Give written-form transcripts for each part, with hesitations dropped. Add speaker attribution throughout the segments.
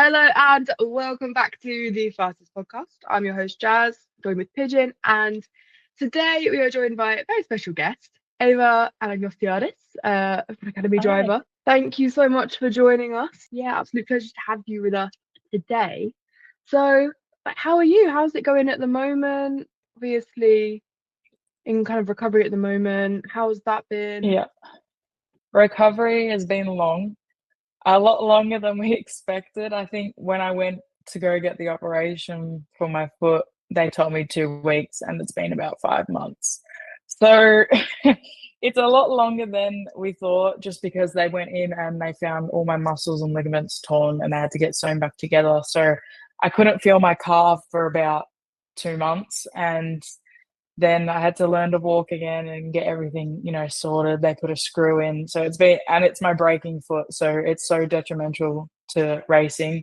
Speaker 1: Hello and welcome back to the Fastest podcast. I'm your host Jazz, joined with Pigeon, and today we are joined by a very special guest, Aiva Anagnostiadis, an Academy
Speaker 2: Hi.
Speaker 1: driver. Thank you so much for joining us. Yeah, absolute pleasure to have you with us today. So, how are you? How's it going at the moment? Obviously, in kind of recovery at the moment. How's that been?
Speaker 2: Yeah, recovery has been long, a lot longer than we expected. I think when I went to go get the operation for my foot, they told me 2 weeks, and it's been about 5 months. So it's a lot longer than we thought, just because they went in and they found all my muscles and ligaments torn and they had to get sewn back together. So I couldn't feel my calf for about 2 months. And then I had to learn to walk again and get everything, sorted. They put a screw in. So it's my braking foot. So it's so detrimental to racing.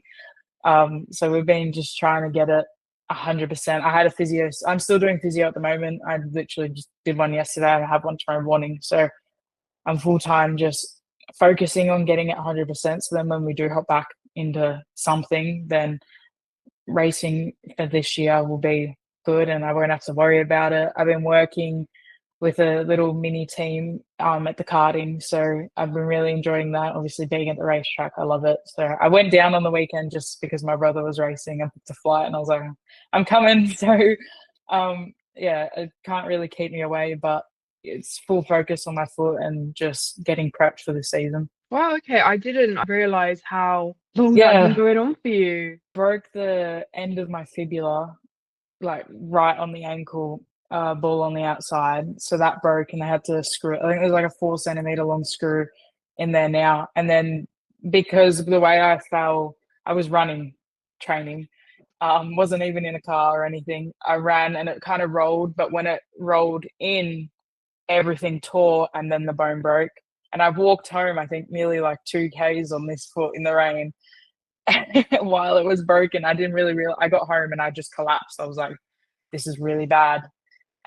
Speaker 2: So we've been just trying to get it 100%. I had a physio. I'm still doing physio at the moment. I literally just did one yesterday and I have one tomorrow morning. So I'm full time just focusing on getting it 100%. So then when we do hop back into something, then racing for this year will be good and I won't have to worry about it. I've been working with a little mini team at the karting, so I've been really enjoying that. Obviously, being at the racetrack, I love it. So I went down on the weekend just because my brother was racing. I booked a flight and I was like, I'm coming. So yeah, it can't really keep me away, but it's full focus on my foot and just getting prepped for the season.
Speaker 1: Wow, okay. I didn't realize how long that had been
Speaker 2: Yeah,
Speaker 1: going on for you.
Speaker 2: broke the end of my fibula, like right on the ankle, ball on the outside. So that broke and I had to screw it. I think it was like a 4 centimeter long screw in there now. And then because of the way I fell, I was running, training, wasn't even in a car or anything. I ran and it kind of rolled, but when it rolled in, everything tore and then the bone broke. And I walked home, I think nearly like 2 Ks on this foot in the rain while it was broken. I didn't really realize. I got home and I just collapsed. I was like, this is really bad.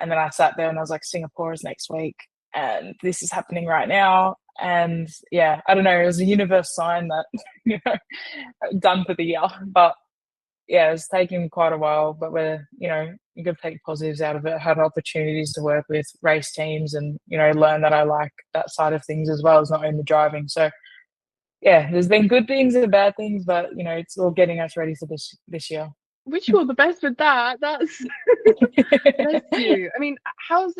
Speaker 2: And then I sat there and I was like, Singapore is next week and this is happening right now. And yeah, I don't know, it was a universe sign that, done for the year. But yeah, it's taken quite a while, but we're, you got to take positives out of it. Had opportunities to work with race teams and, learn that I like that side of things as well as not only driving. So yeah, there's been good things and bad things, but it's all getting us ready for this year.
Speaker 1: Wish you all the best with that. That's bless you. I mean, has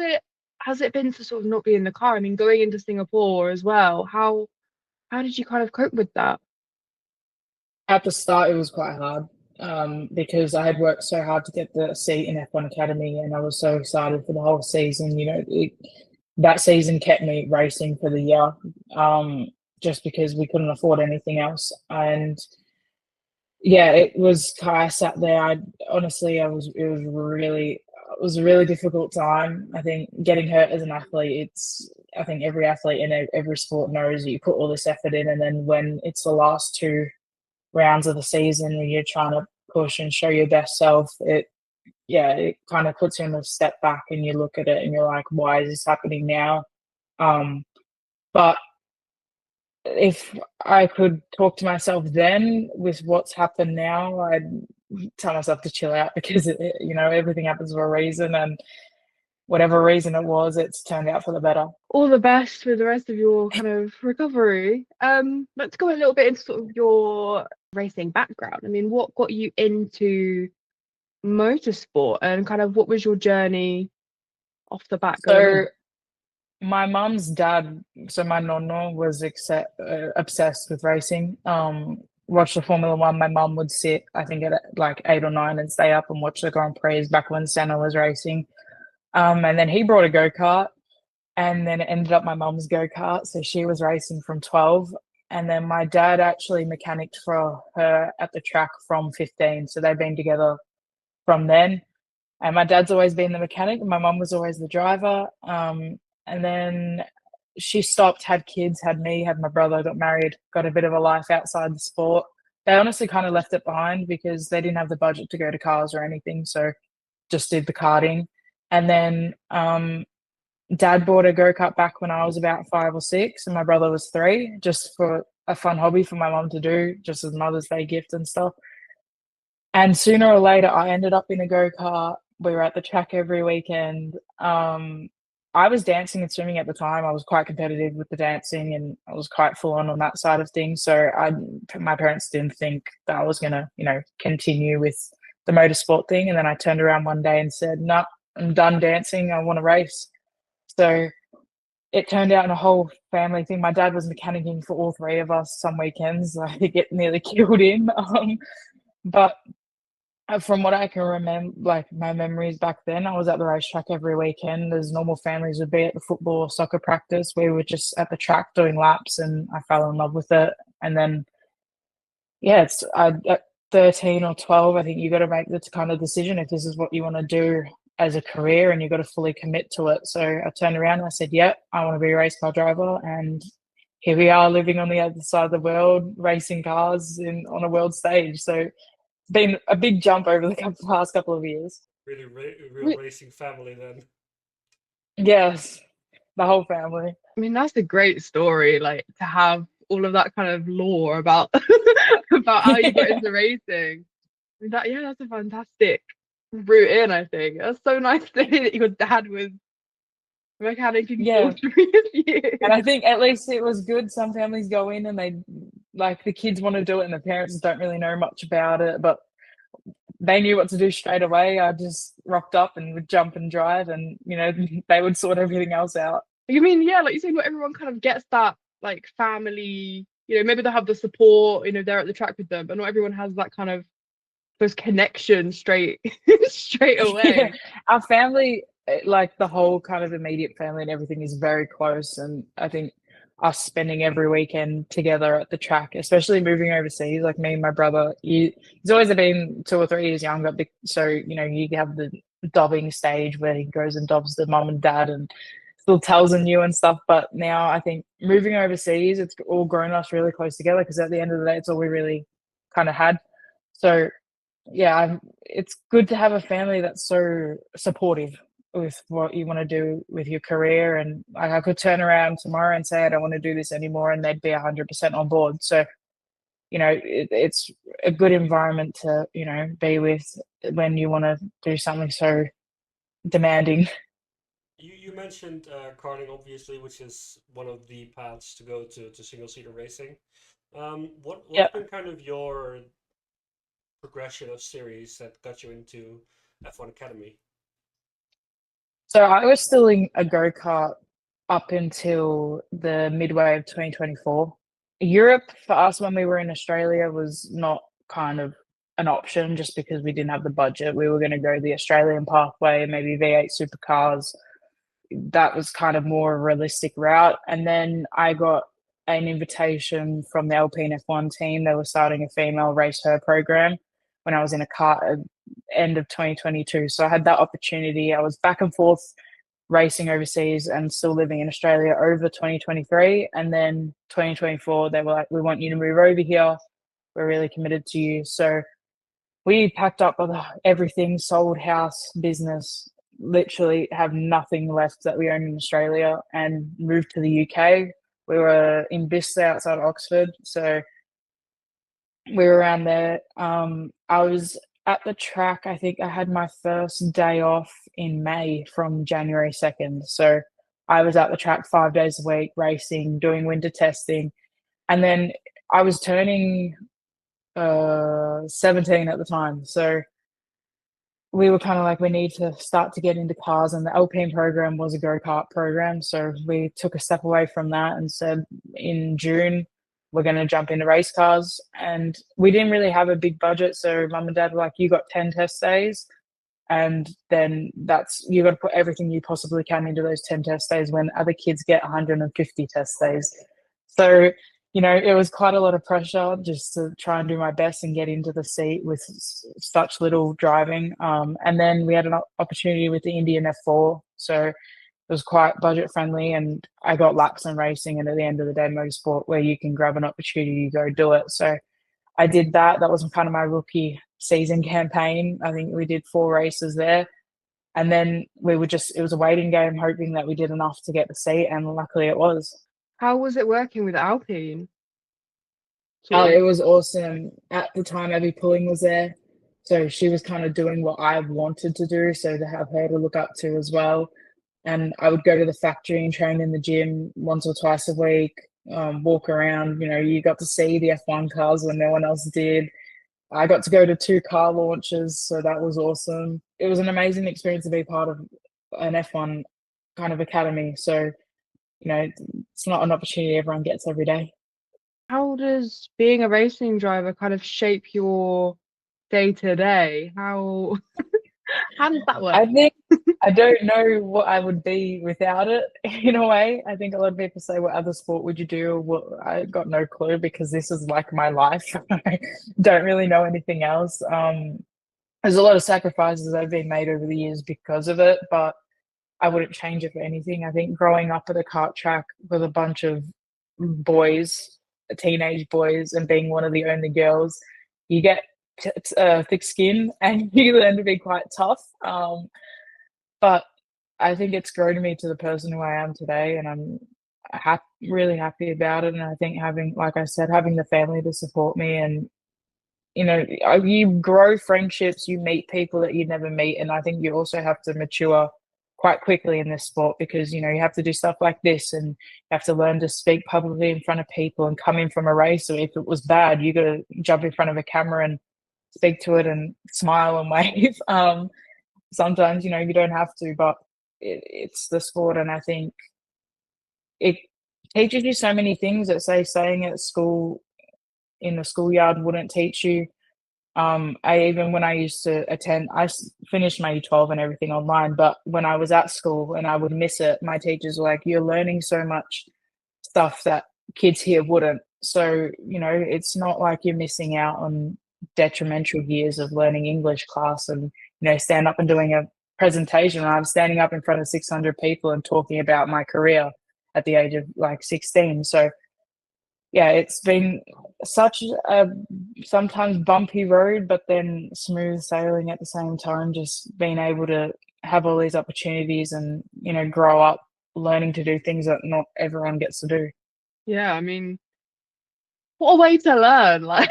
Speaker 1: it been to sort of not be in the car? I mean, going into Singapore as well, how did you kind of cope with that?
Speaker 2: At the start, it was quite hard because I had worked so hard to get the seat in F1 Academy, and I was so excited for the whole season. That season kept me racing for the year, just because we couldn't afford anything else. And yeah, it was. I sat there. I honestly, I was. It was really. It was a really difficult time. I think getting hurt as an athlete, it's. I think every athlete in every sport knows you put all this effort in, and then when it's the last two rounds of the season where you're trying to push and show your best self, it kind of puts you in a step back and you look at it and you're like, why is this happening now? But if I could talk to myself then with what's happened now, I'd tell myself to chill out because everything happens for a reason, and whatever reason it was, it's turned out for the better.
Speaker 1: All the best with the rest of your kind of recovery. Let's go a little bit into sort of your racing background. I mean, what got you into motorsport and kind of what was your journey off the bat going
Speaker 2: So
Speaker 1: in?
Speaker 2: my mum's dad, so my nonno, was obsessed with racing. Watched the Formula 1. My mum would sit, I think, at like 8 or 9 and stay up and watch the Grand Prix back when Senna was racing. And then he brought a go-kart, and then it ended up my mum's go-kart. So she was racing from 12. And then my dad actually mechanicked for her at the track from 15. So they've been together from then. And my dad's always been the mechanic. My mum was always the driver. And then she stopped, had kids, had me, had my brother, got married, got a bit of a life outside the sport. They honestly kind of left it behind because they didn't have the budget to go to cars or anything. So just did the karting. And then dad bought a go-kart back when I was about 5 or 6 and my brother was 3, just for a fun hobby for my mum to do, just as Mother's Day gift and stuff. And sooner or later, I ended up in a go-kart. We were at the track every weekend. I was dancing and swimming at the time. I was quite competitive with the dancing, and I was quite full on that side of things. So my parents didn't think that I was gonna, continue with the motorsport thing. And then I turned around one day and said, "No, I'm done dancing. I want to race." So it turned out in a whole family thing. My dad was mechanicking for all three of us some weekends. I think it nearly killed him. But from what I can remember, like my memories back then, I was at the racetrack every weekend, as normal families would be at the football or soccer practice. We were just at the track doing laps, and I fell in love with it. And then, yeah, at 13 or 12, I think you got to make the kind of decision if this is what you want to do as a career, and you got to fully commit to it. So I turned around and I said, "Yep, I want to be a race car driver." And here we are, living on the other side of the world, racing cars on a world stage. So been a big jump over the past couple of years.
Speaker 3: Really, real racing family then.
Speaker 2: Yes, the whole family.
Speaker 1: I mean, that's a great story, like to have all of that kind of lore about about how you got into racing. I mean, that's a fantastic route in, I think. That's so nice to hear that your dad was mechanicking all three of you.
Speaker 2: And I think at least it was good. Some families go in and they, like, the kids want to do it and the parents don't really know much about it, but they knew what to do straight away. I just rocked up and would jump and drive, and they would sort everything else out.
Speaker 1: You mean, yeah, like you said, not everyone kind of gets that, like, family, maybe they'll have the support, they're at the track with them, but not everyone has that kind of those connection straight away.
Speaker 2: Yeah. Our family, like the whole kind of immediate family and everything, is very close, and I think us spending every weekend together at the track, especially moving overseas, like me and my brother, he's always been 2 or 3 years younger, so you have the dobbing stage where he goes and dobs the mum and dad and still tells them you and stuff. But now I think moving overseas, it's all grown us really close together, because at the end of the day, it's all we really kind of had. So yeah, it's good to have a family that's so supportive with what you want to do with your career. And I could turn around tomorrow and say I don't want to do this anymore, and they'd be 100% on board. So it's a good environment to be with when you want to do something so demanding.
Speaker 3: You mentioned karting, obviously, which is one of the paths to go to single-seater racing. What's been kind of your progression of series that got you into F1 Academy?
Speaker 2: So I was still in a go-kart up until the midway of 2024. Europe for us when we were in Australia was not kind of an option, just because we didn't have the budget. We were going to go the Australian pathway, maybe V8 supercars. That was kind of more a realistic route. And then I got an invitation from the Alpine F1 team. They were starting a female race her program when I was in a kart at end of 2022. So I had that opportunity. I was back and forth racing overseas and still living in Australia over 2023. And then 2024, they were like, "We want you to move over here. We're really committed to you." So we packed up everything, sold house, business, literally have nothing left that we own in Australia, and moved to the UK. We were in Bicester outside Oxford. So we were around there. I was at the track. I think I had my first day off in May from January 2nd. So I was at the track 5 days a week, racing, doing winter testing. And then I was turning 17 at the time. So we were kind of like, we need to start to get into cars, and the Alpine program was a go-kart program. So we took a step away from that and said, in June, we're going to jump into race cars. And we didn't really have a big budget. So mum and dad were like, "You got 10 test days. And then you got to put everything you possibly can into those 10 test days, when other kids get 150 test days." So, it was quite a lot of pressure just to try and do my best and get into the seat with such little driving. And then we had an opportunity with the Indian F4. So it was quite budget friendly, and I got laps and racing. And at the end of the day, motorsport, where you can grab an opportunity, you go do it. So I did that. That was kind of my rookie season campaign. I think we did 4 races there. And then it was a waiting game, hoping that we did enough to get the seat. And luckily it was.
Speaker 1: How was it working with Alpine?
Speaker 2: It was awesome. At the time, Abbi was there. So she was kind of doing what I wanted to do. So to have her to look up to as well. And I would go to the factory and train in the gym once or twice a week, walk around. You know, you got to see the F1 cars when no one else did. I got to go to 2 car launches, so that was awesome. It was an amazing experience to be part of an F1 kind of academy. So, you know, it's not an opportunity everyone gets every day.
Speaker 1: How does being a racing driver kind of shape your day to day? How does that work?
Speaker 2: I think I don't know what I would be without it in a way. I think a lot of people say, what other sport would you do? Well, I got no clue because this is like my life. I don't really know anything else. There's a lot of sacrifices that have been made over the years because of it, but I wouldn't change it for anything. I think growing up at a kart track with a bunch of boys, teenage boys, and being one of the only girls, you get thick skin and you learn to be quite tough. But I think it's grown me to the person who I am today, and I'm really happy about it. And I think having, like I said, having the family to support me, and you know, you grow friendships, you meet people that you never meet, and I think you also have to mature quite quickly in this sport because you know you have to do stuff like this, and you have to learn to speak publicly in front of people and come in from a race. So if it was bad, you got to jump in front of a camera and speak to it and smile and wave. Sometimes, you know, you don't have to, but it's the sport. And I think it teaches you so many things that, say, staying at school in the schoolyard wouldn't teach you. When I used to attend, I finished my Year 12 and everything online, but when I was at school and I would miss it, my teachers were like, you're learning so much stuff that kids here wouldn't. So, you know, it's not like you're missing out on detrimental years of learning English class and, you know, stand up and doing a presentation. I'm standing up in front of 600 people and talking about my career at the age of like 16. So yeah, it's been such a sometimes bumpy road, but then smooth sailing at the same time, just being able to have all these opportunities and, you know, grow up learning to do things that not everyone gets to do.
Speaker 1: Yeah, I mean, what a way to learn. Like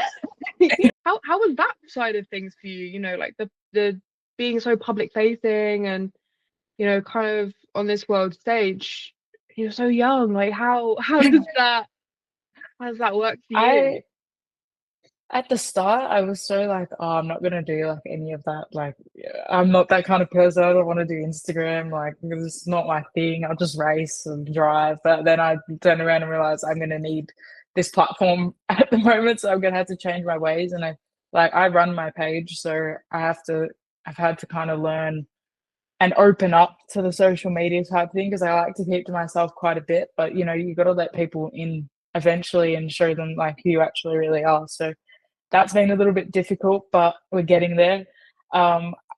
Speaker 1: how was that side of things for you? You know, like the being so public facing and, you know, kind of on this world stage. You're so young. Like how does that work for you?
Speaker 2: At the start, I was so like, oh, I'm not gonna do like any of that. Like, I'm not that kind of person. I don't want to do Instagram. Like, it's not my thing. I'll just race and drive. But then I turned around and realized I'm gonna need this platform at the moment, so I'm gonna have to change my ways. And I run my page, so I've had to kind of learn and open up to the social media type thing because I like to keep to myself quite a bit. But you know, you got to let people in eventually and show them like who you actually really are. So that's been a little bit difficult, but we're getting there.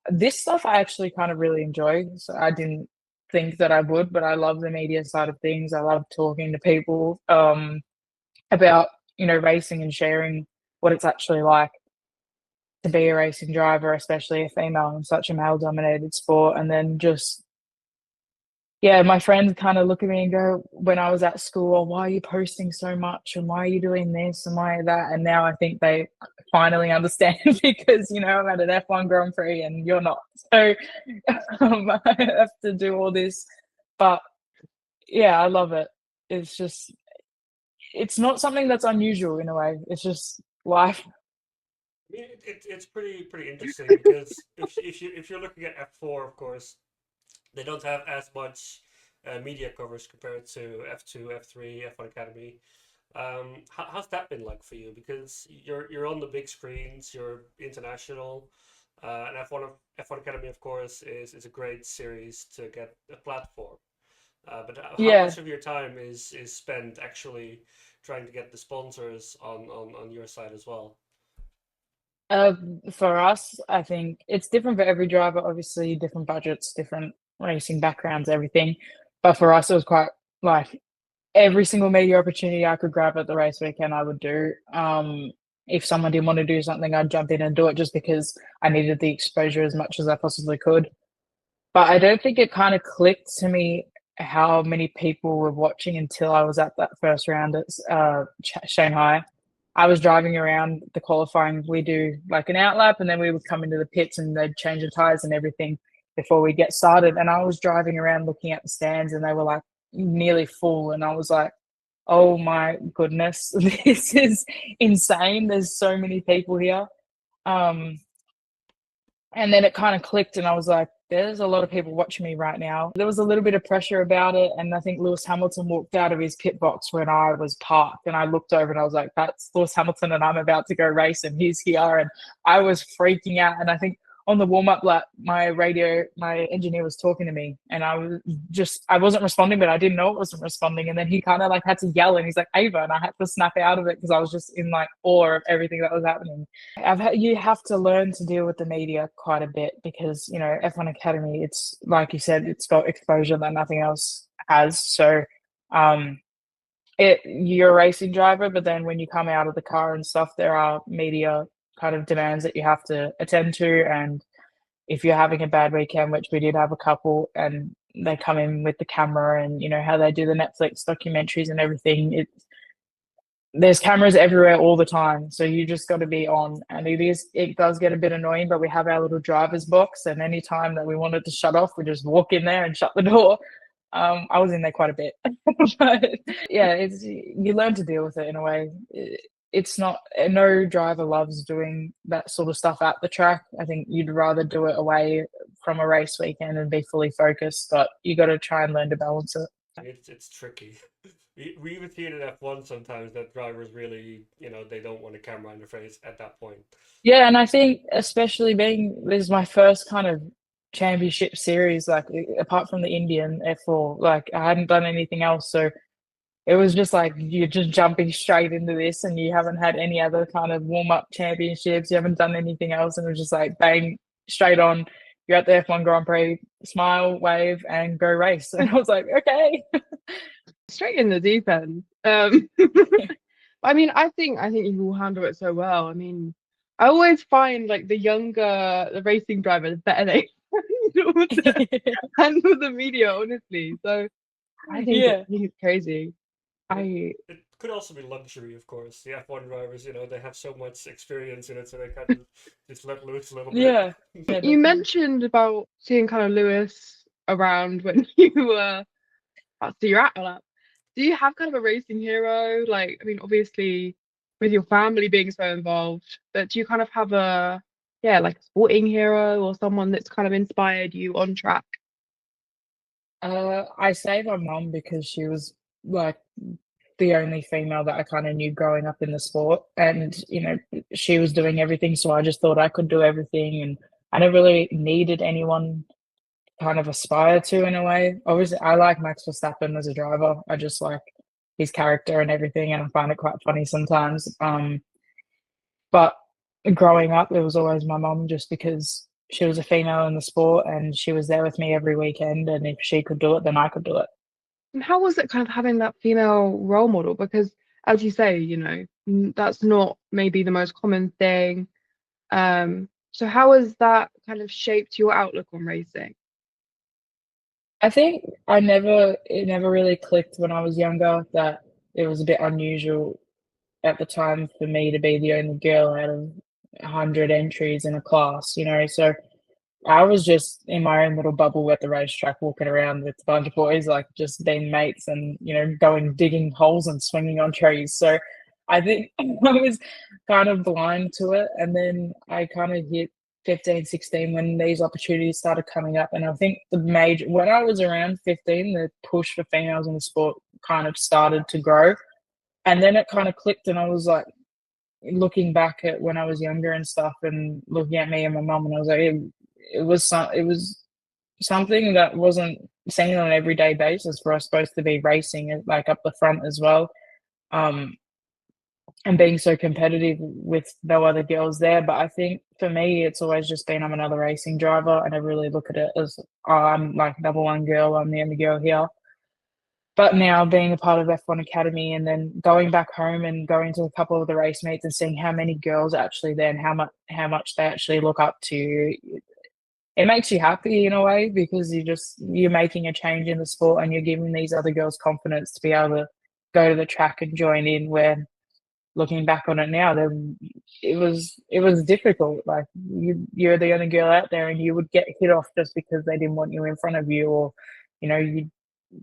Speaker 2: This stuff I actually kind of really enjoy. So I didn't think that I would, but I love the media side of things. I love talking to people about, you know, racing and sharing what it's actually like to be a racing driver, especially a female in such a male-dominated sport. And then just, yeah, my friends kind of look at me and go, when I was at school, oh, why are you posting so much? And why are you doing this? And why that? And now I think they finally understand because, you know, I'm at an F1 Grand Prix and you're not. So I have to do all this. But yeah, I love it. It's just, it's not something that's unusual in a way. It's just life.
Speaker 3: I mean, it's pretty interesting because if you're looking at F4, of course, they don't have as much media coverage compared to F2, F3, F1 Academy. How's that been like for you? Because you're on the big screens, you're international, and F1 Academy, of course, is a great series to get a platform. But how much of your time is spent actually trying to get the sponsors on your side as well?
Speaker 2: For us, I think it's different for every driver. Obviously, different budgets, different racing backgrounds, everything. But for us, it was quite like every single media opportunity I could grab at the race weekend, I would do. If someone didn't want to do something, I'd jump in and do it just because I needed the exposure as much as I possibly could. But I don't think it kind of clicked to me how many people were watching until I was at that first round at Shanghai. I was driving around the qualifying. We do like an outlap, and then we would come into the pits and they'd change the tires and everything before we get started. And I was driving around looking at the stands, and they were like nearly full, and I was like, oh my goodness, this is insane. There's so many people here. And then it kind of clicked, and I was like, there's a lot of people watching me right now. There was a little bit of pressure about it, and I think Lewis Hamilton walked out of his pit box when I was parked, and I looked over and I was like, that's Lewis Hamilton, and I'm about to go race, and he's here. And I was freaking out. And I think on the warm-up lap, my engineer was talking to me, and I wasn't responding, but I didn't know it wasn't responding. And then he kind of like had to yell, and he's like, Aiva, and I had to snap out of it because I was just in like awe of everything that was happening. You have to learn to deal with the media quite a bit because, F1 Academy, it's like you said, it's got exposure that nothing else has. So you're a racing driver, but then when you come out of the car and stuff, there are media kind of demands that you have to attend to. And if you're having a bad weekend, which we did have a couple, and they come in with the camera and how they do the Netflix documentaries and everything, there's cameras everywhere all the time, so you just got to be on. And it does get a bit annoying, but we have our little driver's box, and any time that we wanted to shut off, we just walk in there and shut the door. I was in there quite a bit. But yeah, you learn to deal with it in a way. It's not, no driver loves doing that sort of stuff at the track. I think you'd rather do it away from a race weekend and be fully focused, but you got to try and learn to balance it.
Speaker 3: It's tricky. We even see it in F1 sometimes that drivers really, they don't want a camera in their face at that point.
Speaker 2: Yeah, and I think especially this is my first kind of championship series, like apart from the Indian F4, like I hadn't done anything else, so it was just like you're just jumping straight into this, and you haven't had any other kind of warm-up championships, you haven't done anything else, and it was just like bang, straight on, you're at the F1 Grand Prix, smile, wave, and go race. And I was like, okay.
Speaker 1: Straight in the deep end. I mean, I think you will handle it so well. I mean, I always find like the racing drivers better they handle the media, honestly. So I think it's crazy.
Speaker 3: It could also be luxury, of course. The F1 drivers, they have so much experience in it, so they kind of just let loose a little bit.
Speaker 2: Yeah.
Speaker 1: You mentioned about seeing kind of Lewis around when you were at your lap. Do you have kind of a racing hero? Like, I mean, obviously with your family being so involved, but do you kind of have a sporting hero or someone that's kind of inspired you on track?
Speaker 2: I say my mum because she was like the only female that I kind of knew growing up in the sport, and she was doing everything, so I just thought I could do everything, and I never really needed anyone kind of aspire to in a way. Obviously, I like Max Verstappen as a driver. I just like his character and everything, and I find it quite funny sometimes. But growing up, it was always my mum, just because she was a female in the sport and she was there with me every weekend, and if she could do it, then I could do it.
Speaker 1: And how was it kind of having that female role model? Because as you say, that's not maybe the most common thing. So how has that kind of shaped your outlook on racing?
Speaker 2: I think it never really clicked when I was younger that it was a bit unusual at the time for me to be the only girl out of 100 entries in a class, so I was just in my own little bubble at the racetrack, walking around with a bunch of boys, like just being mates and, going digging holes and swinging on trees. So I think I was kind of blind to it. And then I kind of hit 15, 16 when these opportunities started coming up. And I think when I was around 15, the push for females in the sport kind of started to grow. And then it kind of clicked, and I was like, looking back at when I was younger and stuff, and looking at me and my mum, and I was like, it was something that wasn't seen on an everyday basis for us supposed to be racing like up the front as well, and being so competitive with no other girls there. But I think for me, it's always just been I'm another racing driver, and I really look at it as I'm like number one girl, I'm the only girl here. But now being a part of F1 Academy, and then going back home and going to a couple of the race meets and seeing how many girls are actually there and how much they actually look up to you, it makes you happy in a way, because you're making a change in the sport, and you're giving these other girls confidence to be able to go to the track and join in, where looking back on it now, then it was difficult. Like you're the only girl out there, and you would get hit off just because they didn't want you in front of you, or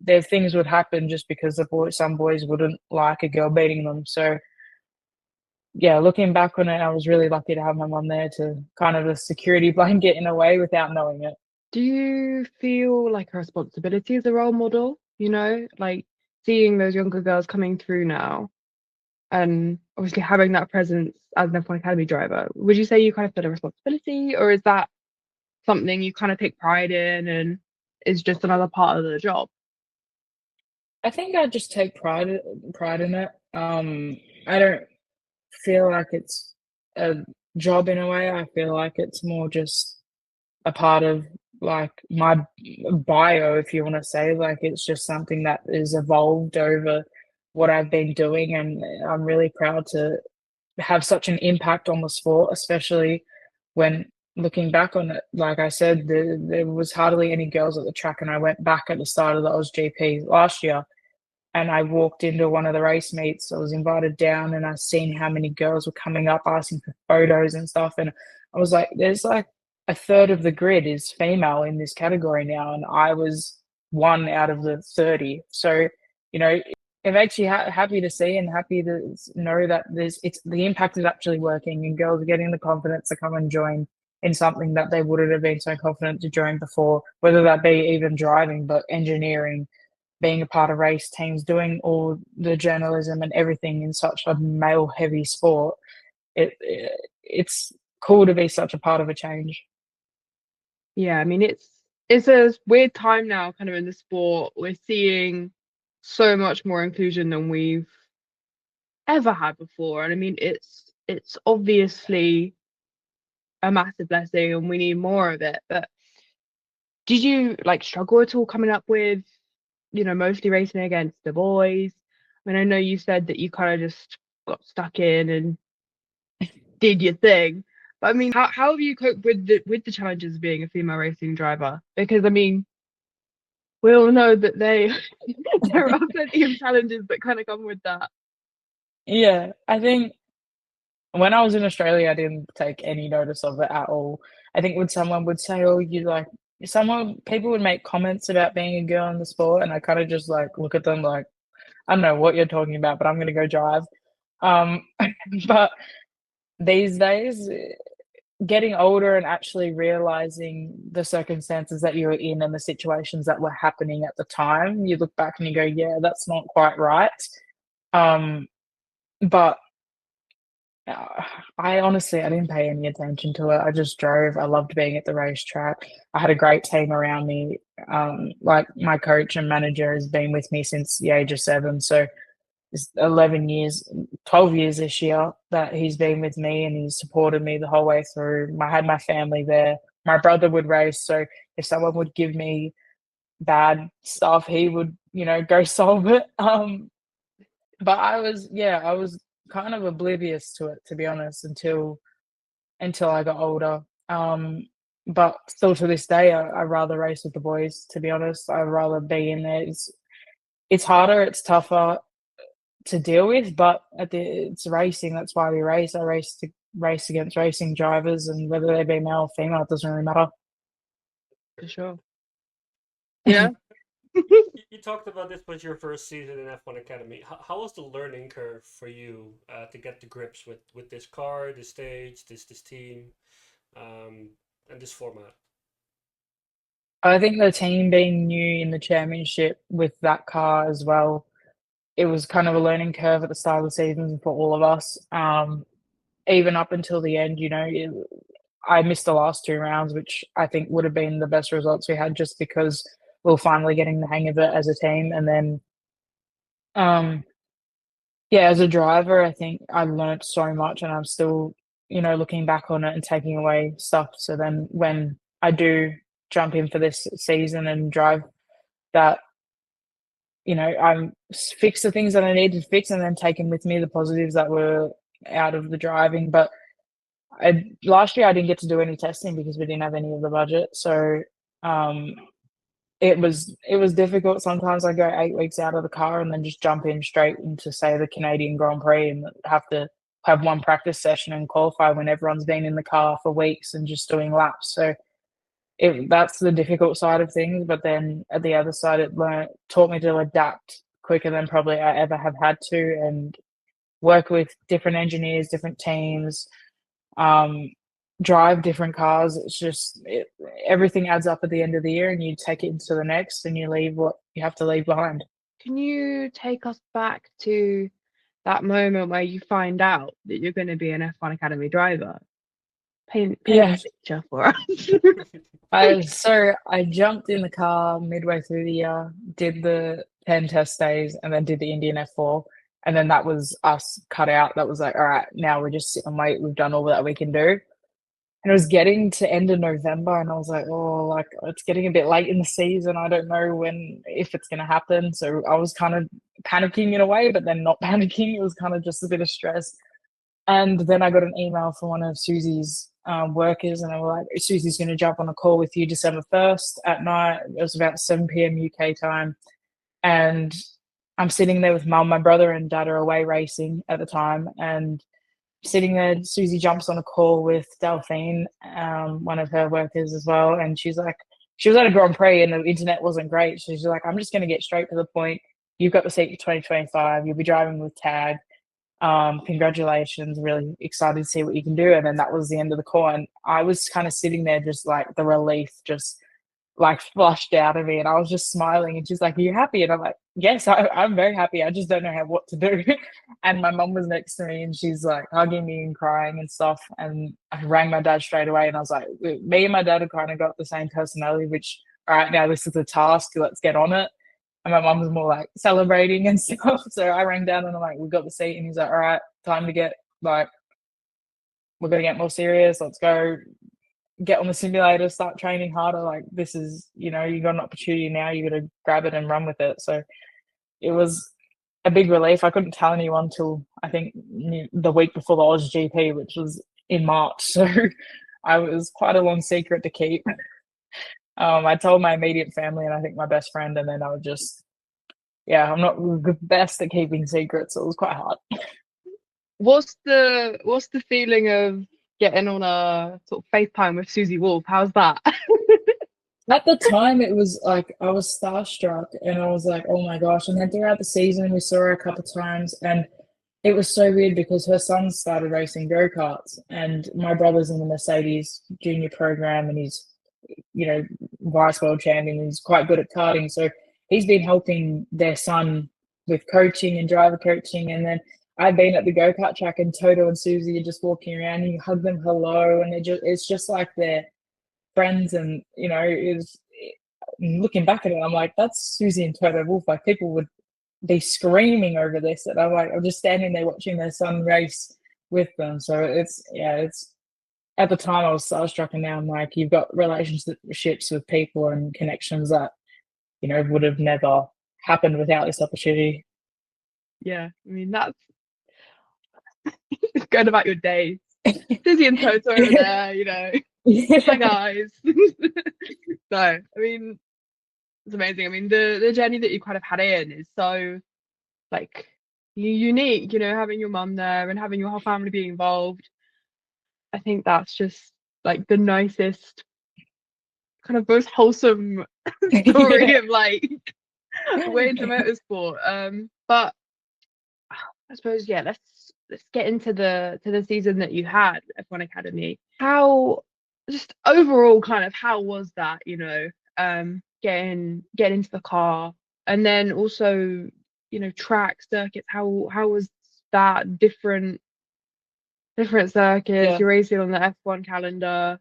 Speaker 2: there things would happen just because some boys wouldn't like a girl beating them. So yeah, looking back on it, I was really lucky to have my mum there to kind of a security blanket in a way without knowing it.
Speaker 1: Do you feel like a responsibility as a role model? Like seeing those younger girls coming through now, and obviously having that presence as an F1 Academy driver. Would you say you kind of feel a responsibility, or is that something you kind of take pride in and is just another part of the job?
Speaker 2: I think I just take pride in it. I don't feel like it's a job in a way. I feel like it's more just a part of like my bio, if you want to say. Like it's just something that is evolved over what I've been doing, and I'm really proud to have such an impact on the sport, especially when looking back on it. Like I said, there was hardly any girls at the track, and I went back at the start of the GP last year, and I walked into one of the race meets. I was invited down, and I seen how many girls were coming up asking for photos and stuff, and I was like, there's like a third of the grid is female in this category now, and I was one out of the 30. So it makes you happy to see and happy to know that the impact is actually working, and girls are getting the confidence to come and join in something that they wouldn't have been so confident to join before, whether that be even driving, but engineering, being a part of race teams, doing all the journalism and everything in such a male heavy sport. It's cool to be such a part of a change.
Speaker 1: Yeah, I mean it's a weird time now kind of in the sport. We're seeing so much more inclusion than we've ever had before, and I mean it's obviously a massive blessing and we need more of it. But did you like struggle at all coming up with mostly racing against the boys? I mean, I know you said that you kind of just got stuck in and did your thing, but I mean, how have you coped with the challenges of being a female racing driver? Because I mean, we all know that there are plenty of challenges that kind of come with that.
Speaker 2: Yeah, I think when I was in Australia, I didn't take any notice of it at all. I think when someone would say, "Oh, people would make comments about being a girl in the sport," and I kind of just like look at them like, I don't know what you're talking about, but I'm gonna go drive. But these days, getting older and actually realizing the circumstances that you were in and the situations that were happening at the time, you look back and you go, yeah, that's not quite right. But I didn't pay any attention to it. I just drove. I loved being at the racetrack. I had a great team around me. Like my coach and manager has been with me since the age of 7. So it's 11 years, 12 years this year that he's been with me, and he's supported me the whole way through. I had my family there. My brother would race. So if someone would give me bad stuff, he would, go solve it. But I was kind of oblivious to it, to be honest, until I got older. But still to this day, I rather race with the boys, to be honest. I'd rather be in there. It's harder, it's tougher to deal with, but it's racing. That's why we race. I race against racing drivers, and whether they be male or female, it doesn't really matter.
Speaker 1: For sure. Yeah.
Speaker 3: You talked about this was your first season in F1 Academy. How was the learning curve for you to get the grips with this car, this stage, this team, and this format?
Speaker 2: I think the team being new in the championship with that car as well, it was kind of a learning curve at the start of the season for all of us. Even up until the end, I missed the last 2 rounds, which I think would have been the best results we had, just because we were finally getting the hang of it as a team. And then, as a driver, I think I've learned so much, and I'm still, looking back on it and taking away stuff. So then when I do jump in for this season and drive that, I'm fix the things that I need to fix, and then taking with me the positives that were out of the driving. But last year I didn't get to do any testing because we didn't have any of the budget. So it was difficult. Sometimes I go 8 weeks out of the car and then just jump in straight into, say, the Canadian Grand Prix, and have to have one practice session and qualify when everyone's been in the car for weeks and just doing laps. So that's the difficult side of things. But then at the other side, it taught me to adapt quicker than probably I ever have had to, and work with different engineers, different teams, drive different cars. It's just everything adds up at the end of the year, and you take it into the next, and you leave what you have to leave behind.
Speaker 1: Can you take us back to that moment where you find out that you're going to be an F1 Academy driver? Paint a picture for us.
Speaker 2: So I jumped in the car midway through the year, did the 10 test days, and then did the Indian F4. And then that was us cut out. That was like, all right, now we're just sit and wait. We've done all that we can do. And it was getting to end of November, and I was like, oh, like it's getting a bit late in the season. I don't know if it's going to happen. So I was kind of panicking in a way, but then not panicking. It was kind of just a bit of stress. And then I got an email from one of Susie's workers, and they were like, Susie's going to jump on a call with you December 1st at night. It was about 7 p.m. UK time. And I'm sitting there with mum. My brother and dad are away racing at the time, and sitting there, Susie jumps on a call with Delphine, one of her workers as well, and she's like, she was at a Grand Prix and the internet wasn't great. She's like, I'm just going to get straight to the point. You've got the seat for 2025. You'll be driving with TAG. Congratulations. Really excited to see what you can do. And then that was the end of the call. And I was kind of sitting there, just like the relief just like flushed out of me, and I was just smiling, and she's like, are you happy? And I'm like, yes, I'm very happy. I just don't know what to do. And my mum was next to me, and she's like hugging me and crying and stuff. And I rang my dad straight away, and I was like, me and my dad have kind of got the same personality, which, all right, now this is a task, let's get on it. And my mum was more like celebrating and stuff. So I rang down and I'm like, we got the seat. And he's like, all right, time to get, like, we're going to get more serious. Let's go get on the simulator, start training harder. Like, this is, you got an opportunity now. You got to grab it and run with it. So it was a big relief. I couldn't tell anyone till I think the week before the Aussie GP, which was in March. So I was quite a long secret to keep. I told my immediate family and I think my best friend, and then I would just, I'm not the best at keeping secrets, so it was quite hard.
Speaker 1: What's the feeling of getting on a sort of FaceTime with Susie Wolff? How's that?
Speaker 2: At the time, it was like I was starstruck, and I was like, oh my gosh. And then throughout the season, we saw her a couple of times, and it was so weird because her son started racing go-karts, and my brother's in the Mercedes junior program, and he's, vice world champion. He's quite good at karting. So he's been helping their son with coaching and driver coaching. And then I've been at the go-kart track, and Toto and Susie are just walking around, and you hug them hello, and it's just like they're friends. And looking back at it, I'm like, that's Susie and Toto Wolff. Like, people would be screaming over this, and I'm just standing there watching their son race with them. So it's at the time I was starstruck, and now I'm like, you've got relationships with people and connections that would have never happened without this opportunity.
Speaker 1: Yeah, I mean, that's going about your day. Susie and Toto over there, hi guys. So I mean, it's amazing. I mean, the journey that you kind of had in is so like unique, having your mum there and having your whole family be involved. I think that's just like the nicest, kind of most wholesome story of like way into motorsport. But I suppose let's get into the season that you had at F1 Academy. How, just overall, kind of how was that? Getting into the car, and then also track circuits. How was that different circuits?
Speaker 2: Yeah.
Speaker 1: You're racing on the F1 calendar.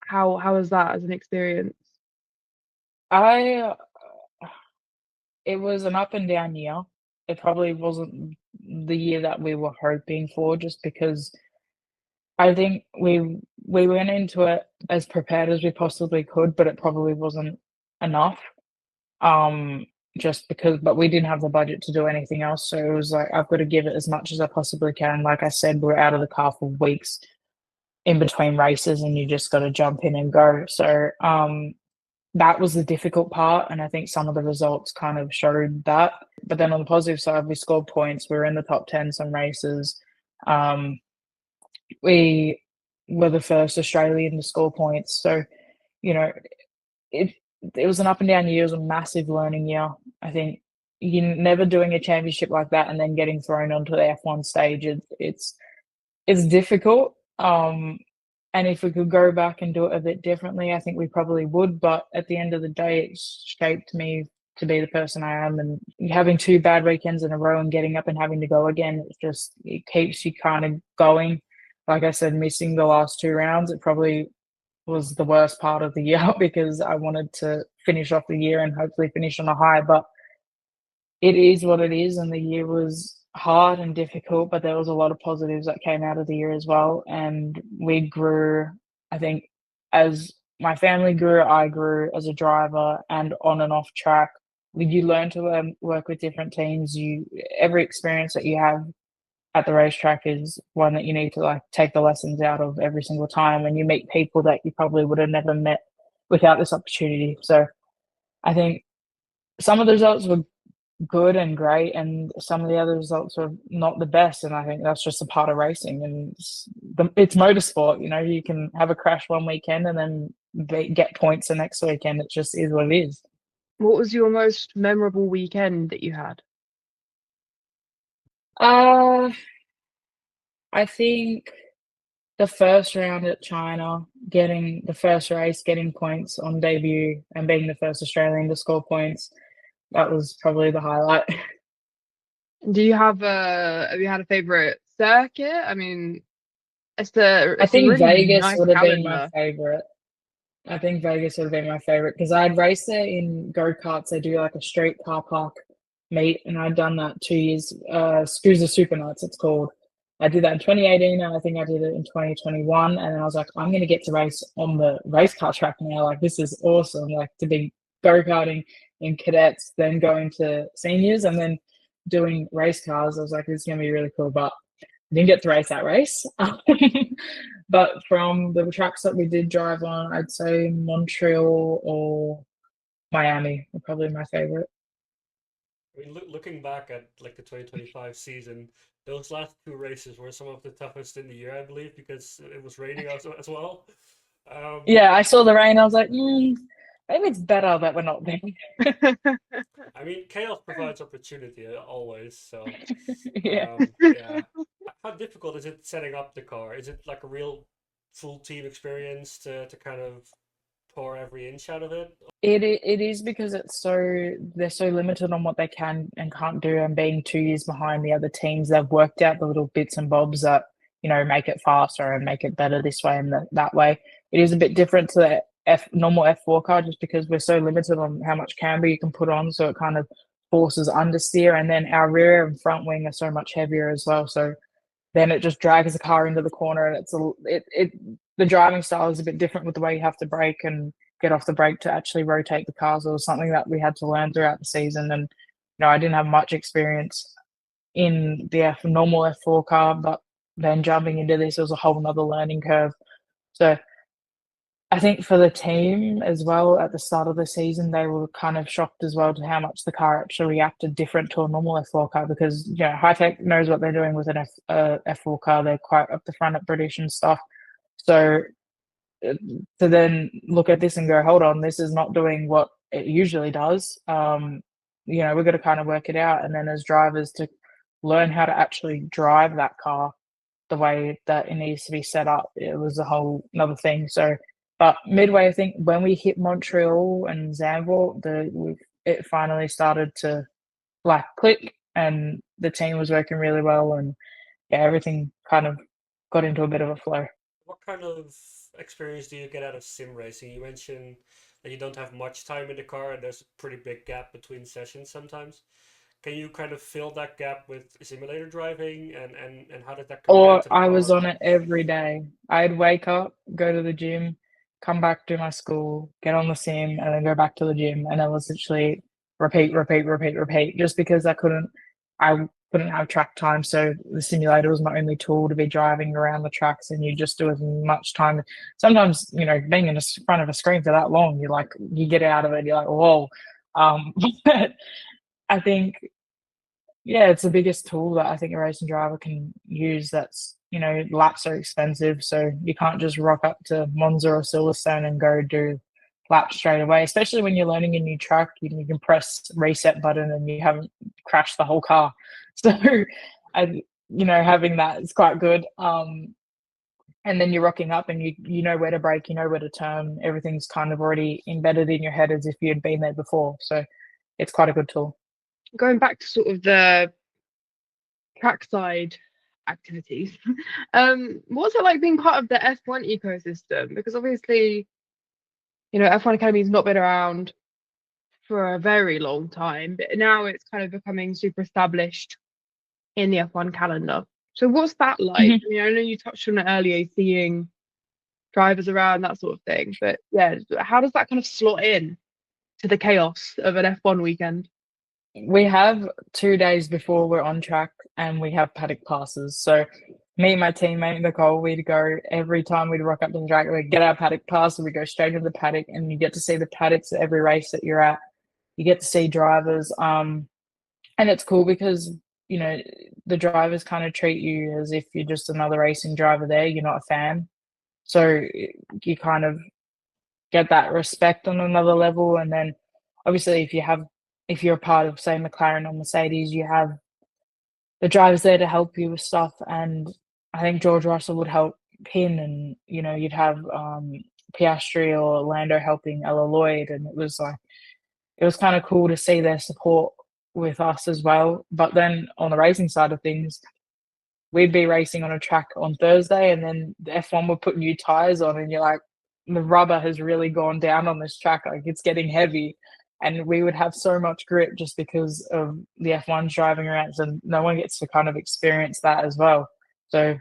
Speaker 1: How was that as an experience?
Speaker 2: It was an up and down year. It probably wasn't the year that we were hoping for, just because I think we went into it as prepared as we possibly could, but it probably wasn't enough. But we didn't have the budget to do anything else. So it was like, I've got to give it as much as I possibly can. Like I said, we're out of the car for weeks in between races, and you just got to jump in and go. So that was the difficult part, and I think some of the results kind of showed that. But then on the positive side, we scored points. We were in the top 10 some races. We were the first Australian to score points. So, you know, it was an up and down year. It was a massive learning year. I think you're never doing a championship like that and then getting thrown onto the F1 stage. It's difficult. And if we could go back and do it a bit differently, I think we probably would. But at the end of the day, it shaped me to be the person I am. And having 2 bad weekends in a row and getting up and having to go again, it keeps you kind of going. Like I said, missing the last 2 rounds, it probably was the worst part of the year because I wanted to finish off the year and hopefully finish on a high. But it is what it is, and the year was hard and difficult, but there was a lot of positives that came out of the year as well. And we grew, I think, as my family grew, I grew as a driver and on and off track. You learn to work with different teams. Every experience that you have at the racetrack is one that you need to like take the lessons out of every single time, and you meet people that you probably would have never met without this opportunity. So I think some of the results were good and great, and some of the other results were not the best, and I think that's just a part of racing, and it's motorsport. You can have a crash one weekend and then get points the next weekend. It just is what it is.
Speaker 1: What was your most memorable weekend that you had?
Speaker 2: I think the first round at China, getting the first race, getting points on debut and being the first Australian to score points, that was probably the highlight.
Speaker 1: Do you have you had a favorite circuit? I mean,
Speaker 2: I think
Speaker 1: really
Speaker 2: Vegas
Speaker 1: nice
Speaker 2: would have been
Speaker 1: calendar.
Speaker 2: my favorite. I think Vegas would have been my favorite because I'd race there in go-karts. They do like a street car park meet, and I'd done that 2 years. Scusa Super Nights, it's called. I did that in 2018, and I think I did it in 2021. And then I was like, I'm going to get to race on the race car track now. Like, this is awesome. Like, to be go-karting in cadets, then going to seniors, and then doing race cars. I was like, this is going to be really cool. But I didn't get to race that race. But from the tracks that we did drive on, I'd say Montreal or Miami were probably my favorite.
Speaker 3: I mean, looking back at like the 2025 season, those last 2 races were some of the toughest in the year, I believe, because it was raining as well.
Speaker 2: Yeah, I saw the rain. I was like, maybe it's better that we're not there.
Speaker 3: I mean, chaos provides opportunity always. So
Speaker 2: yeah.
Speaker 3: yeah. How difficult is it setting up the car? Is it like a real full team experience to kind of pour every inch out of it?
Speaker 2: It is because they're so limited on what they can and can't do, and being 2 years behind the other teams, they've worked out the little bits and bobs that make it faster and make it better this way and that way. It is a bit different to the normal F4 car just because we're so limited on how much camber you can put on, so it kind of forces understeer, and then our rear and front wing are so much heavier as well. So then it just drags the car into the corner, and the driving style is a bit different with the way you have to brake and get off the brake to actually rotate the cars. It was something that we had to learn throughout the season, and I didn't have much experience in the normal F4 car, but then jumping into this was a whole nother learning curve. So I think for the team as well, at the start of the season, they were kind of shocked as well to how much the car actually reacted different to a normal F4 car because, Hitech knows what they're doing with an F4 car. They're quite up the front at British and stuff. So to then look at this and go, hold on, this is not doing what it usually does. We've got to kind of work it out. And then as drivers to learn how to actually drive that car the way that it needs to be set up, it was a whole another thing. So, but midway, I think when we hit Montreal and Zandvoort, it finally started to click, and the team was working really well, and everything kind of got into a bit of a flow.
Speaker 3: What kind of experience do you get out of sim racing? You mentioned that you don't have much time in the car, and there's a pretty big gap between sessions sometimes. Can you kind of fill that gap with simulator driving, and how did that compare to the
Speaker 2: I was
Speaker 3: car?
Speaker 2: on it every day. I'd wake up, go to the gym, come back to my school, get on the sim, and then go back to the gym. And it was literally repeat, just because I couldn't have track time, so the simulator was my only tool to be driving around the tracks, and you just do as much time. Sometimes, being in front of a screen for that long, you get out of it, you're like, whoa. But I think, it's the biggest tool that I think a racing driver can use. That's, laps are expensive, so you can't just rock up to Monza or Silverstone and go do laps straight away, especially when you're learning a new track. You can press reset button and you haven't crashed the whole car. So, having that is quite good. And then you're rocking up and you know where to brake, you know where to turn. Everything's kind of already embedded in your head as if you'd been there before. So it's quite a good tool.
Speaker 1: Going back to sort of the trackside activities, what's it like being part of the F1 ecosystem? Because obviously, F1 Academy's not been around for a very long time, but now it's kind of becoming super established in the F1 calendar. So what's that like?
Speaker 2: Mm-hmm.
Speaker 1: I mean, I know you touched on it earlier, seeing drivers around, that sort of thing, but yeah, how does that kind of slot in to the chaos of an F1 weekend?
Speaker 2: We have 2 days before we're on track, and we have paddock passes. So me and my teammate Nicole, we'd go every time we'd rock up to the track, we'd get our paddock pass and we go straight to the paddock, and you get to see the paddocks at every race that you're at. You get to see drivers, and it's cool because the drivers kind of treat you as if you're just another racing driver there. You're not a fan, so you kind of get that respect on another level. And then obviously if you're a part of, say, McLaren or Mercedes, you have the drivers there to help you with stuff. And I think George Russell would help Pin, and you'd have Piastri or Lando helping Ella Lloyd, and it was kind of cool to see their support with us as well. But then on the racing side of things, we'd be racing on a track on Thursday, and then the F1 would put new tires on, and you're like, the rubber has really gone down on this track, like it's getting heavy. And we would have so much grip just because of the F1s driving around, so no one gets to kind of experience that as well. So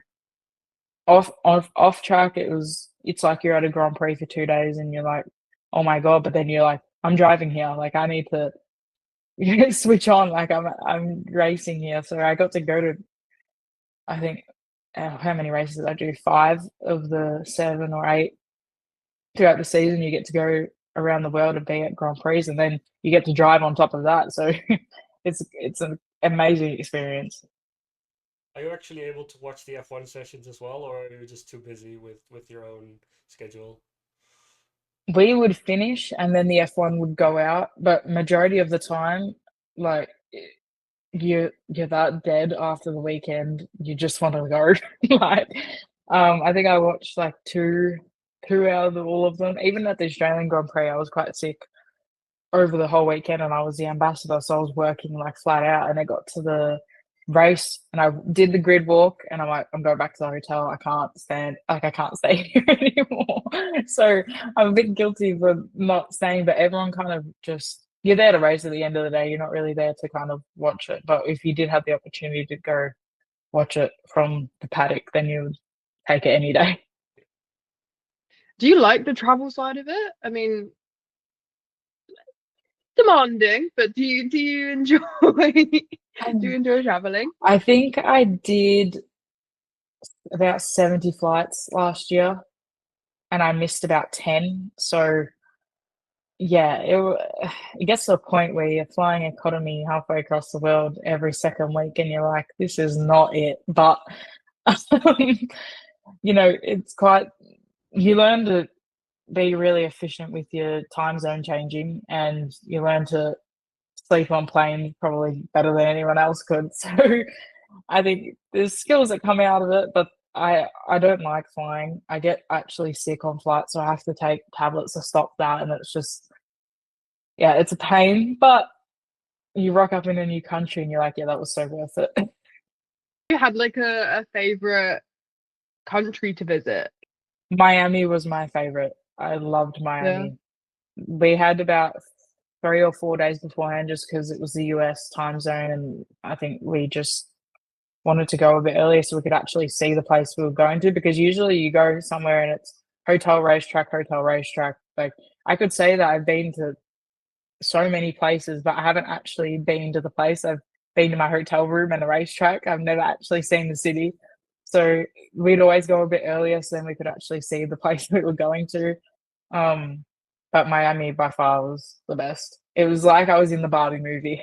Speaker 2: off track, it's like you're at a Grand Prix for 2 days and you're like, oh my God, but then you're like, I'm driving here, like I need to switch on, like I'm racing here. So I got to go to, I think, how many races did I do? 5 of the 7 or 8 throughout the season. You get to go around the world and be at Grand Prix, and then you get to drive on top of that. So it's an amazing experience.
Speaker 3: Are you actually able to watch the F1 sessions as well, or are you just too busy with your own schedule?
Speaker 2: We would finish and then the F1 would go out, but majority of the time, like, you're that dead after the weekend, you just want to go. Like, I think I watched like two out of all of them. Even at the Australian Grand Prix, I was quite sick over the whole weekend, and I was the ambassador, so I was working like flat out. And I got to the race, and I did the grid walk, and I'm like, I'm going back to the hotel. I can't stay here anymore. So I'm a bit guilty for not staying, but everyone kind of just, you're there to race at the end of the day. You're not really there to kind of watch it. But if you did have the opportunity to go watch it from the paddock, then you would take it any day.
Speaker 1: Do you like the travel side of it? I mean, demanding, but do you enjoy traveling?
Speaker 2: I think I did about 70 flights last year, and I missed about 10. So yeah, it gets to a point where you're flying economy halfway across the world every second week, and you're like, this is not it. But it's quite, you learn to be really efficient with your time zone changing, and you learn to sleep on planes probably better than anyone else could. So I think there's skills that come out of it, but I don't like flying. I get actually sick on flights, so I have to take tablets to stop that, and it's just, it's a pain. But you rock up in a new country and you're like, yeah, that was so worth it.
Speaker 1: You had like a favorite country to visit?
Speaker 2: Miami was my favorite. I loved Miami. Yeah. We had about 3 or 4 days beforehand just because it was the US time zone, and I think we just wanted to go a bit earlier so we could actually see the place we were going to, because usually you go somewhere and it's hotel, racetrack. Like, I could say that I've been to so many places, but I haven't actually been to the place. I've been to my hotel room and the racetrack. I've never actually seen the city. So we'd always go a bit earlier so then we could actually see the place we were going to. But Miami by far was the best. It was like I was in the Barbie movie.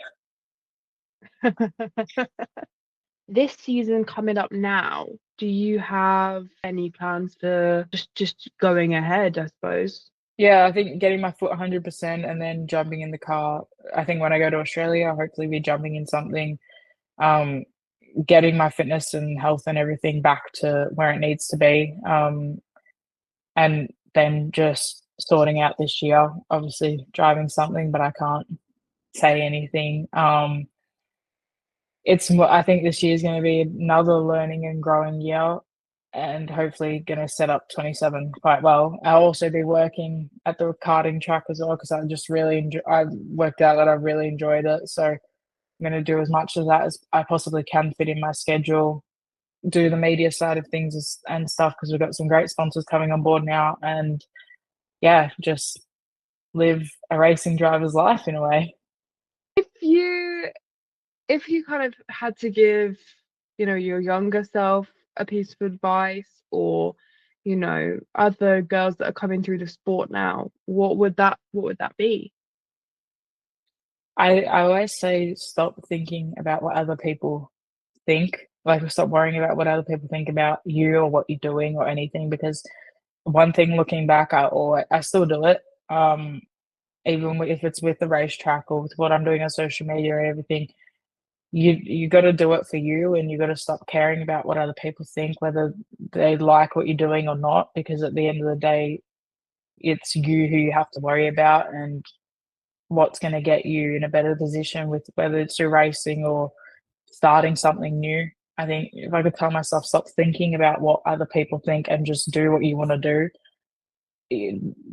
Speaker 1: This season coming up now, do you have any plans for just going ahead, I suppose?
Speaker 2: Yeah, I think getting my foot 100% and then jumping in the car. I think when I go to Australia, I'll hopefully be jumping in something, getting my fitness and health and everything back to where it needs to be. And then just sorting out this year, obviously driving something, but I can't say anything. I think this year is going to be another learning and growing year, and hopefully going to set up 27 quite well. I'll also be working at the karting track as well because I just really I worked out that I really enjoyed it. So I'm going to do as much of that as I possibly can fit in my schedule, do the media side of things and stuff because we've got some great sponsors coming on board now, and yeah, just live a racing driver's life in a way.
Speaker 1: If you kind of had to give, your younger self a piece of advice, or, other girls that are coming through the sport now, what would that be?
Speaker 2: I always say stop thinking about what other people think. Like, stop worrying about what other people think about you or what you're doing or anything, because one thing looking back, I still do it. Even if it's with the racetrack or with what I'm doing on social media or everything, you got to do it for you, and you got to stop caring about what other people think, whether they like what you're doing or not, because at the end of the day, it's you who you have to worry about and what's going to get you in a better position with whether it's through racing or starting something new. I think if I could tell myself, stop thinking about what other people think and just do what you want to do,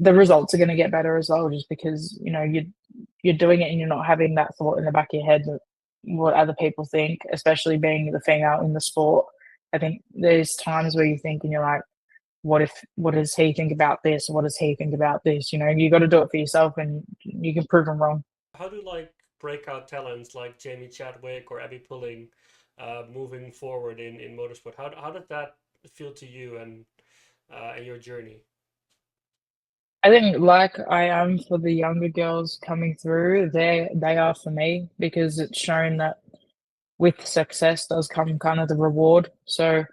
Speaker 2: the results are going to get better as well, just because you're doing it and you're not having that thought in the back of your head that what other people think, especially being the female in the sport. I think there's times where you think and you're like, what does he think about this? What does he think about this? You got to do it for yourself and you can prove them wrong.
Speaker 3: How do breakout talents like Jamie Chadwick or Abbi Pulling moving forward in motorsport? How did that feel to you and your journey?
Speaker 2: I think like I am for the younger girls coming through, they are for me, because it's shown that with success does come kind of the reward. So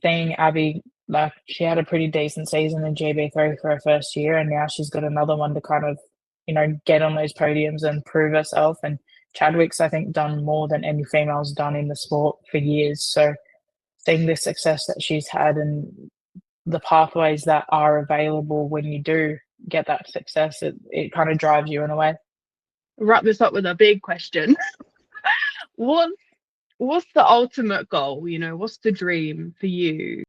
Speaker 2: seeing Abbi, like, she had a pretty decent season in GB3 for her first year, and now she's got another one to kind of, get on those podiums and prove herself. And Chadwick's, I think, done more than any female's done in the sport for years. So seeing the success that she's had and the pathways that are available when you do get that success, it kind of drives you in a way.
Speaker 1: Wrap this up with a big question. What's the ultimate goal? What's the dream for you?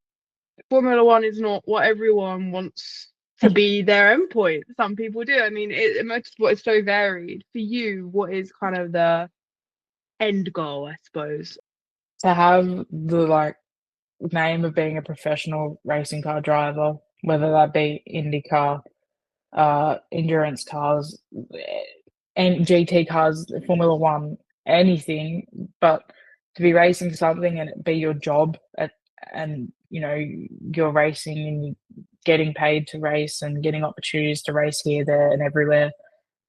Speaker 1: Formula One is not what everyone wants to be their endpoint. Some people do. I mean, motorsport is so varied. For you, what is kind of the end goal, I suppose?
Speaker 2: To have the name of being a professional racing car driver, whether that be IndyCar, endurance cars, and GT cars, Formula One, anything, but to be racing something and it be your job and you're racing and getting paid to race and getting opportunities to race here, there and everywhere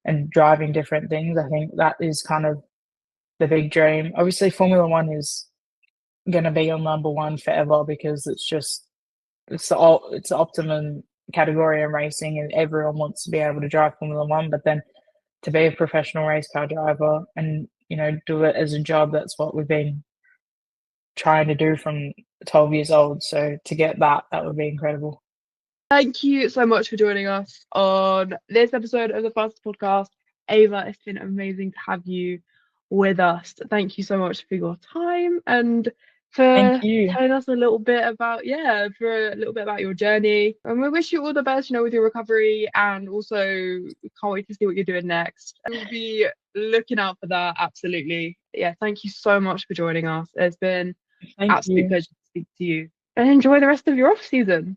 Speaker 2: and driving different things. I think that is kind of the big dream. Obviously Formula One is going to be your number one forever because it's the optimum category in racing and everyone wants to be able to drive Formula One, but then to be a professional race car driver and do it as a job, that's what we've been trying to do from 12 years old. So to get that would be incredible.
Speaker 1: Thank you so much for joining us on this episode of the Fastest Podcast. Aiva, it's been amazing to have you with us. Thank you so much for your time and for telling us a little bit about your journey. And we wish you all the best, with your recovery, and also can't wait to see what you're doing next. We'll be looking out for that, absolutely. Yeah, thank you so much for joining us. It's been an absolute pleasure to speak to you. And enjoy the rest of your off season.